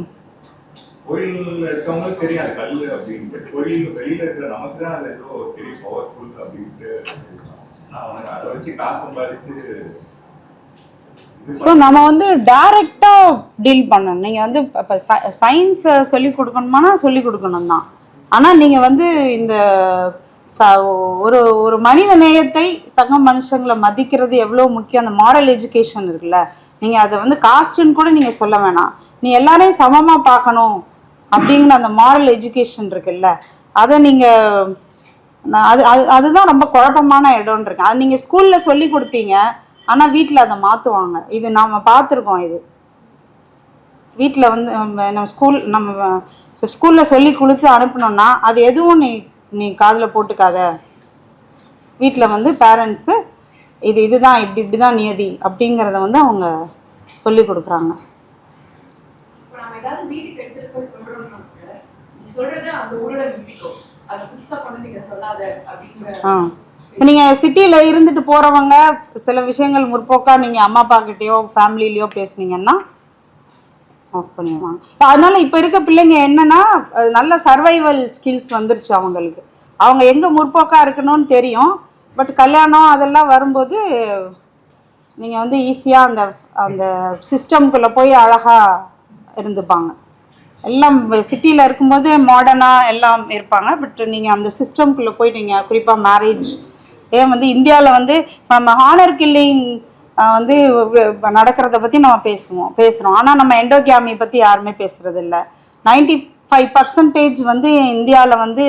கோயில்ல இருக்கவங்களுக்கு தெரியும் அது கல்லு அப்படின்ட்டு, கோயில் வெளியில இருக்கிற நமக்கு தான் அது ஏதோ பெரிய பவர்ஃபுல் அப்படின்ட்டு அதை வச்சு காசு சம்பாதிச்சு. ஸோ நம்ம வந்து டைரக்டா டீல் பண்ணணும். நீங்க வந்து இப்போ சயின்ஸ் சொல்லி கொடுக்கணுமானா சொல்லி கொடுக்கணும் தான். ஆனா நீங்க வந்து இந்த ஒரு மனித நேயத்தை சக மனுஷங்களை மதிக்கிறது எவ்வளோ முக்கியம். அந்த மாரல் எஜுகேஷன் இருக்குல்ல, நீங்க அதை வந்து காஸ்ட்ன்னு கூட நீங்க சொல்ல வேணாம், நீ எல்லாரையும் சமமா பார்க்கணும் அப்படிங்கிற அந்த மாரல் எஜுகேஷன் இருக்குல்ல, அதை நீங்க அதுதான் ரொம்ப குழப்பமான இடம்னு இருக்கு. அது நீங்க ஸ்கூல்ல சொல்லி கொடுப்பீங்க, ஆனா வீட்டில் அதை மாற்றுவாங்க. இது நாம பார்த்துருக்கோம். இது வீட்டில் வந்து நம்ம ஸ்கூல்ல சொல்லி கொடுத்து அனுப்பணும்னா அது எதுவும் நீ காதில் போட்டுக்காத. வீட்டில் வந்து பேரண்ட்ஸு இதுதான் இப்படிதான் நியதி அப்படிங்கிறத வந்து அவங்க சொல்லி கொடுக்குறாங்க. நீங்க சிட்டியில இருந்துட்டு போறவங்க சில விஷயங்கள் முற்போக்கா நீங்க அம்மா அப்பா கிட்டயோ ஃபேமிலிலயோ பேசுனீங்கன்னா ஆஃப் பண்ணிடுவாங்க. அதனால இப்ப இருக்க பிள்ளைங்க என்னன்னா நல்ல சர்வைவல் ஸ்கில்ஸ் வந்துருச்சு அவங்களுக்கு. அவங்க எங்க முற்போக்கா இருக்கணும்னு தெரியும். பட் கல்யாணம் அதெல்லாம் வரும்போது நீங்க வந்து ஈஸியா அந்த சிஸ்டம்குள்ள போய் அழகா இருந்துப்பாங்க. எல்லாம் சிட்டியில் இருக்கும்போது மாடர்னாக எல்லாம் இருப்பாங்க. பட் நீங்கள் அந்த சிஸ்டம்குள்ளே போய் நீங்கள் குறிப்பாக மேரேஜ் வந்து இந்தியாவில் வந்து நம்ம ஹானர் கில்லிங் வந்து நடக்கிறத பற்றி நம்ம பேசுகிறோம். ஆனால் நம்ம எண்டோகேமி பற்றி யாருமே பேசுகிறது இல்லை. 95% வந்து இந்தியாவில் வந்து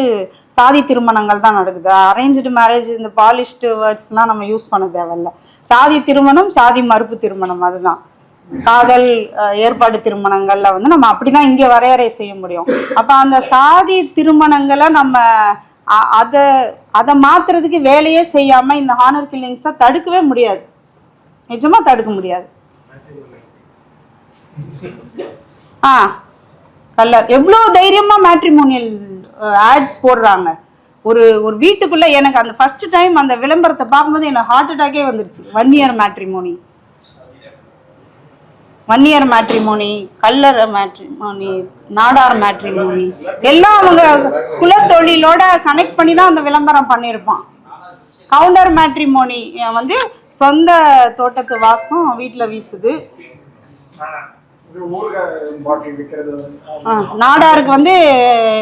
சாதி திருமணங்கள் தான் நடக்குது. அரேஞ்சு மேரேஜ் இந்த பாலிஷ்டு வேர்ட்ஸ்லாம் நம்ம யூஸ் பண்ண தேவையில்ல. சாதி திருமணம், சாதி மறுப்பு திருமணம், அதுதான். காதல் ஏற்பாடு திருமணங்கள்ல வந்து நம்ம அப்படிதான் இங்க வரையறை செய்ய முடியும். அப்ப அந்த சாதி திருமணங்களை நம்ம அதை மாத்துறதுக்கு வேலையே செய்யாம இந்த ஹானர் கில்லிங்ஸை தடுக்கவே முடியாது, நிஜமா தடுக்க முடியாது. கலர் எவ்வளோ தைரியமா மேட்ரிமோனியல் ஆட்ஸ் போடுறாங்க. ஒரு வீட்டுக்குள்ள எனக்கு அந்த ஃபர்ஸ்ட் டைம் அந்த விளம்பரத்தை பார்க்கும்போது எனக்கு ஹார்ட் அட்டாக்கே வந்துருச்சு. 1 year matrimony, 1 year matrimony, Kallar matrimony, Nadar matrimony எல்லாம் அவங்க குலத்தொழிலோட கனெக்ட் பண்ணி தான் அந்த விளம்பரம் பண்ணியிருப்பான். கவுண்டர் மேட்ரிமோனி வந்து சொந்த தோட்டத்து வாசம் வீட்டில் வீசுது. நாடாருக்கு வந்து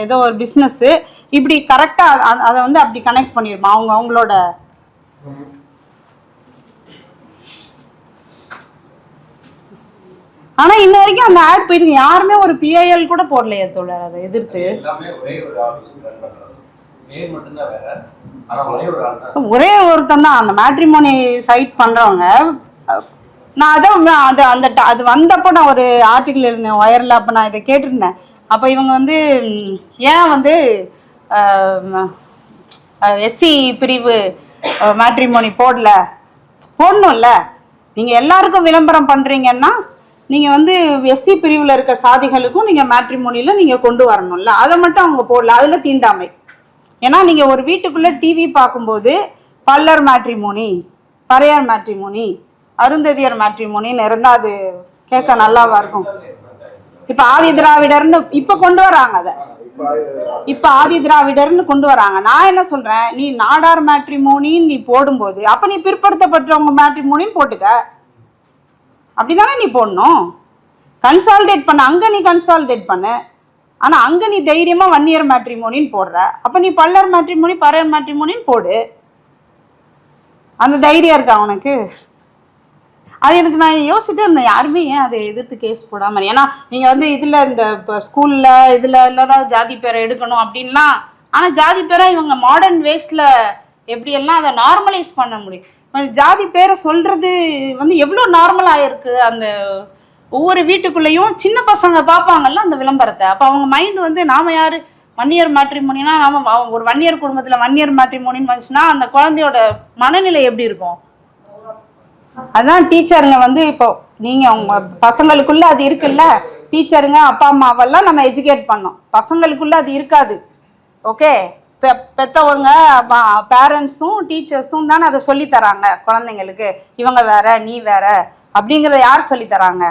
ஏதோ ஒரு பிஸ்னஸ், இப்படி கரெக்டா அதை வந்து அப்படி கனெக்ட் பண்ணிருப்பான் அவங்களோட. ஆனா இன்ன வரைக்கும் அந்த ஆட் போயிருக்கு, யாருமே ஒரு PIL கூட போடலையே தோழர் அதை எதிர்த்து. ஒரே ஒருத்தன் தான் அந்த மேட்ரிமோனி சைட் பண்றவங்க. நான் அது வந்தப்போ நான் ஒரு ஆர்டிகிள் எழுதினேன் ஒயரில். அப்போ நான் இதை கேட்டிருந்தேன். அப்போ இவங்க வந்து ஏன் வந்து SC பிரிவு மேட்ரிமோனி போடணும்ல, நீங்கள் எல்லாருக்கும் விளம்பரம் பண்ணுறீங்கன்னா நீங்கள் வந்து SC பிரிவில் இருக்க சாதிகளுக்கும் நீங்கள் மேட்ரிமோனியில் நீங்கள் கொண்டு வரணும்ல, அதை மட்டும் அவங்க போடல. அதில் தீண்டாமை. ஏன்னா நீங்கள் ஒரு வீட்டுக்குள்ளே டிவி பார்க்கும்போது பல்லர் மேட்ரிமோனி, பறையர் மேட்ரிமோனி, அருந்ததியர் மேட்ரிமோனின்னு இருந்தால் அது கேட்க நல்லாவா இருக்கும்? இப்போ ஆதி திராவிடர்னு இப்போ கொண்டு வராங்க, அதை இப்போ ஆதி திராவிடர்னு கொண்டு வராங்க. நான் என்ன சொல்கிறேன், நீ நாடார் மேட்ரிமோனின்னு நீ போடும்போது அப்போ நீ பிற்படுத்தப்பட்டவங்க மேட்ரிமோனின்னு போட்டுக்க, அப்படிதானே நீ போடணும். கன்சால்டேட் பண்ண, அங்கே நீ கன்சால்டேட் பண்ணு. ஆனால் அங்கே நீ தைரியமாக 1 year மேட்ரிமோனின்னு போடுற, அப்போ நீ பல்லர் மேட்ரிமோனி பறையர் மேட்ரிமோனின்னு போடு. அந்த தைரியம் இருக்கா உனக்கு? அது எனக்கு நான் யோசிச்சுட்டு இருந்தேன், யாருமே ஏன் அதை எதிர்த்து கேஸ் போடாமல். ஏன்னா நீங்கள் வந்து இதில் இந்த இப்போ ஸ்கூலில் இதில் இல்லைனா ஜாதி பேரை எடுக்கணும் அப்படின்லாம். ஆனால் ஜாதி பேரை இவங்க மாடர்ன் வேஸில் எப்படியெல்லாம் அதை நார்மலைஸ் பண்ண முடியும். ஜாதி பேரை சொல்கிறது வந்து எவ்வளோ நார்மலாக இருக்குது. அந்த ஒவ்வொரு வீட்டுக்குள்ளேயும் சின்ன பசங்க பார்ப்பாங்கல்ல அந்த விளம்பரத்தை. அப்போ அவங்க மைண்ட் வந்து நாம் யார் 1 year மேட்ரிமோனினா, நாம் ஒரு 1 year குடும்பத்தில் 1 year மேட்ரிமோனின்னு வந்துச்சுன்னா அந்த குழந்தையோட மனநிலை எப்படி இருக்கும்? அதான் டீச்சருங்க வந்து இப்போ நீங்கள் உங்க பசங்களுக்குள்ள அது இருக்குல்ல, டீச்சருங்க அப்பா அம்மாவெல்லாம் நம்ம எஜுகேட் பண்ணோம், பசங்களுக்குள்ள அது இருக்காது. ஓகே, பெற்றவங்க பேரண்ட்ஸும் டீச்சர்ஸும் தானே அதை சொல்லித்தராங்க குழந்தைங்களுக்கு. இவங்க வேற நீ வேற அப்படிங்கிறத யார் சொல்லித்தராங்க?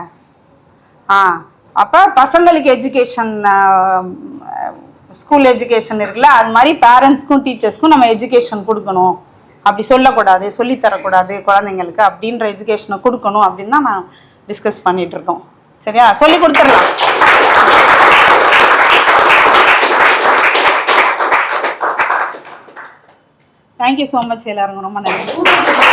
அப்போ பசங்களுக்கு எஜுகேஷன், ஸ்கூல் எஜுகேஷன் இருக்குல்ல, அது மாதிரி பேரண்ட்ஸ்க்கும் டீச்சர்ஸ்க்கும் நம்ம எஜுகேஷன் கொடுக்கணும். அப்படி சொல்லக்கூடாது, சொல்லித்தரக்கூடாது குழந்தைங்களுக்கு அப்படின்ற எஜுகேஷனை கொடுக்கணும் அப்படின்னு தான் நான் டிஸ்கஸ் பண்ணிட்டு இருக்கோம். சரியா, சொல்லி கொடுத்துடலாம். தேங்க்யூ ஸோ மச் எல்லாருங்க, ரொம்ப நன்றி.